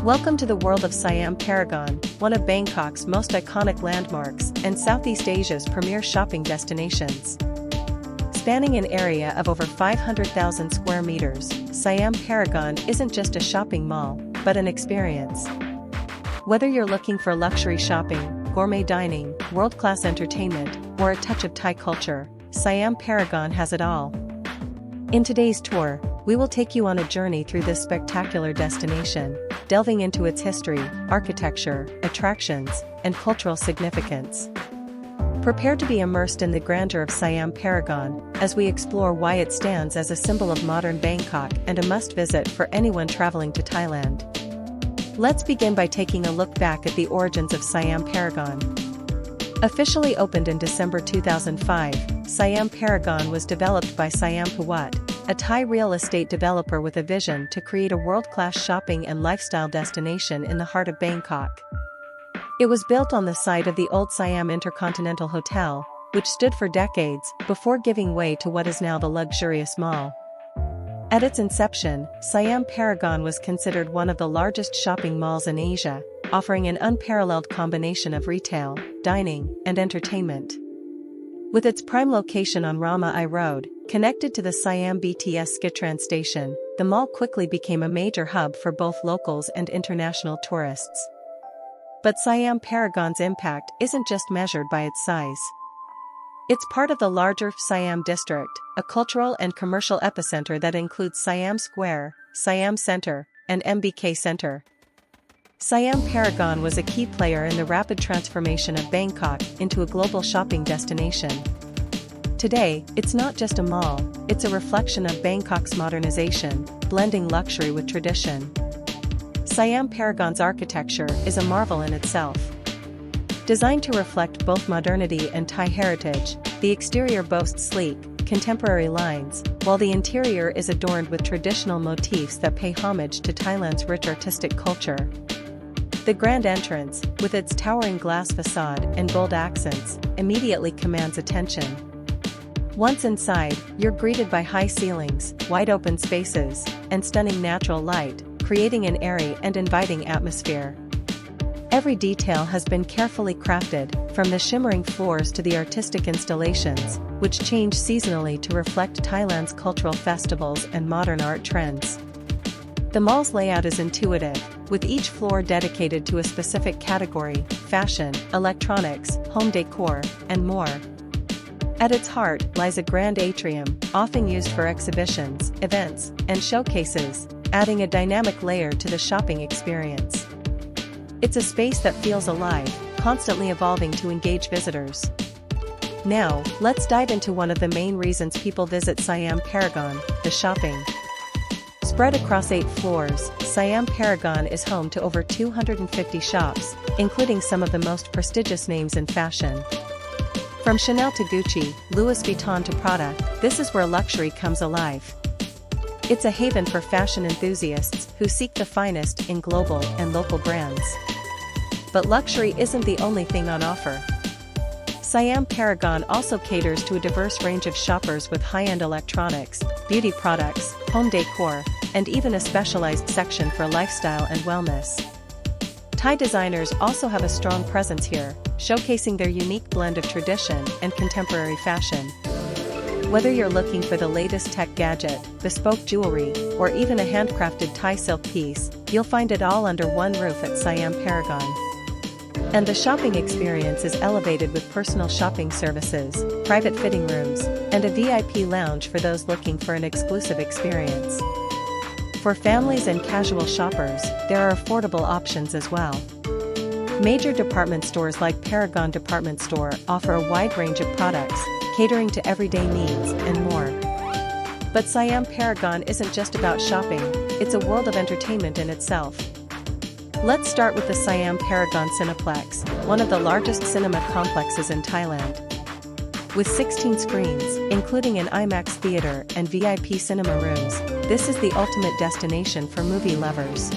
Welcome to the world of Siam Paragon, one of Bangkok's most iconic landmarks and Southeast Asia's premier shopping destinations. Spanning an area of over 500,000 square meters, Siam Paragon isn't just a shopping mall, but an experience. Whether you're looking for luxury shopping, gourmet dining, world-class entertainment, or a touch of Thai culture, Siam Paragon has it all. In today's tour, we will take you on a journey through this spectacular destination, delving into its history, architecture, attractions, and cultural significance. Prepare to be immersed in the grandeur of Siam Paragon, as we explore why it stands as a symbol of modern Bangkok and a must-visit for anyone traveling to Thailand. Let's begin by taking a look back at the origins of Siam Paragon. Officially opened in December 2005, Siam Paragon was developed by Siam Pawat, a Thai real estate developer with a vision to create a world-class shopping and lifestyle destination in the heart of Bangkok. It was built on the site of the old Siam Intercontinental Hotel, which stood for decades before giving way to what is now the luxurious mall. At its inception, Siam Paragon was considered one of the largest shopping malls in Asia, offering an unparalleled combination of retail, dining, and entertainment. With its prime location on Rama I Road, connected to the Siam BTS Skytran station, the mall quickly became a major hub for both locals and international tourists. But Siam Paragon's impact isn't just measured by its size. It's part of the larger Siam district, a cultural and commercial epicenter that includes Siam Square, Siam Center, and MBK Center. Siam Paragon was a key player in the rapid transformation of Bangkok into a global shopping destination. Today, it's not just a mall, it's a reflection of Bangkok's modernization, blending luxury with tradition. Siam Paragon's architecture is a marvel in itself. Designed to reflect both modernity and Thai heritage, the exterior boasts sleek, contemporary lines, while the interior is adorned with traditional motifs that pay homage to Thailand's rich artistic culture. The grand entrance, with its towering glass facade and bold accents, immediately commands attention. Once inside, you're greeted by high ceilings, wide-open spaces, and stunning natural light, creating an airy and inviting atmosphere. Every detail has been carefully crafted, from the shimmering floors to the artistic installations, which change seasonally to reflect Thailand's cultural festivals and modern art trends. The mall's layout is intuitive, with each floor dedicated to a specific category: fashion, electronics, home decor, and more. At its heart lies a grand atrium, often used for exhibitions, events, and showcases, adding a dynamic layer to the shopping experience. It's a space that feels alive, constantly evolving to engage visitors. Now, let's dive into one of the main reasons people visit Siam Paragon: the shopping. Spread across 8 floors, Siam Paragon is home to over 250 shops, including some of the most prestigious names in fashion. From Chanel to Gucci, Louis Vuitton to Prada, this is where luxury comes alive. It's a haven for fashion enthusiasts who seek the finest in global and local brands. But luxury isn't the only thing on offer. Siam Paragon also caters to a diverse range of shoppers with high-end electronics, beauty products, home decor, and even a specialized section for lifestyle and wellness. Thai designers also have a strong presence here, showcasing their unique blend of tradition and contemporary fashion. Whether you're looking for the latest tech gadget, bespoke jewelry, or even a handcrafted Thai silk piece, you'll find it all under one roof at Siam Paragon. And the shopping experience is elevated with personal shopping services, private fitting rooms, and a VIP lounge for those looking for an exclusive experience. For families and casual shoppers, there are affordable options as well. Major department stores like Paragon Department Store offer a wide range of products, catering to everyday needs and more. But Siam Paragon isn't just about shopping, it's a world of entertainment in itself. Let's start with the Siam Paragon Cineplex, one of the largest cinema complexes in Thailand. With 16 screens, including an IMAX theater and VIP cinema rooms, this is the ultimate destination for movie lovers.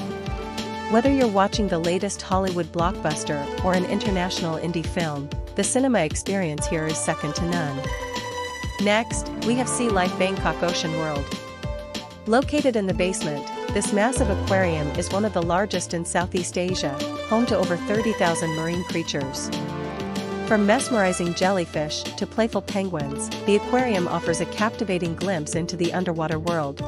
Whether you're watching the latest Hollywood blockbuster or an international indie film, the cinema experience here is second to none. Next, we have Sea Life Bangkok Ocean World. Located in the basement, This massive aquarium is one of the largest in Southeast Asia, home to over 30,000 marine creatures. From mesmerizing jellyfish to playful penguins, the aquarium offers a captivating glimpse into the underwater world.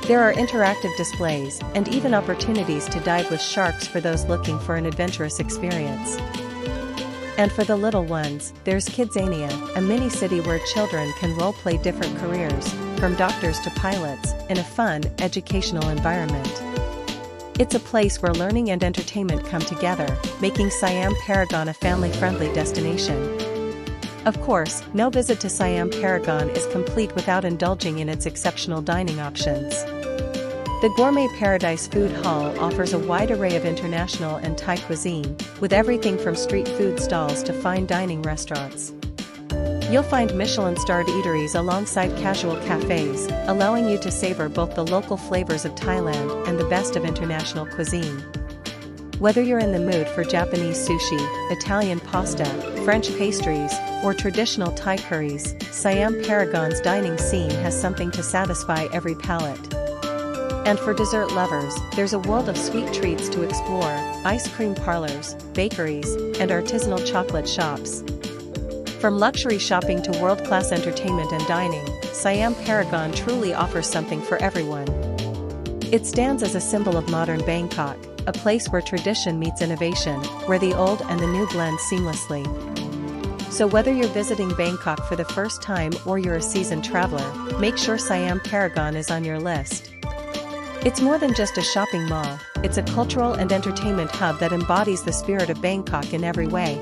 There are interactive displays and even opportunities to dive with sharks for those looking for an adventurous experience. And for the little ones, there's Kidzania, a mini-city where children can role-play different careers, from doctors to pilots, in a fun, educational environment. It's a place where learning and entertainment come together, making Siam Paragon a family-friendly destination. Of course, no visit to Siam Paragon is complete without indulging in its exceptional dining options. The Gourmet Paradise Food Hall offers a wide array of international and Thai cuisine, with everything from street food stalls to fine dining restaurants. You'll find Michelin-starred eateries alongside casual cafes, allowing you to savor both the local flavors of Thailand and the best of international cuisine. Whether you're in the mood for Japanese sushi, Italian pasta, French pastries, or traditional Thai curries, Siam Paragon's dining scene has something to satisfy every palate. And for dessert lovers, there's a world of sweet treats to explore, ice cream parlors, bakeries, and artisanal chocolate shops. From luxury shopping to world-class entertainment and dining, Siam Paragon truly offers something for everyone. It stands as a symbol of modern Bangkok, a place where tradition meets innovation, where the old and the new blend seamlessly. So whether you're visiting Bangkok for the first time or you're a seasoned traveler, make sure Siam Paragon is on your list. It's more than just a shopping mall, it's a cultural and entertainment hub that embodies the spirit of Bangkok in every way.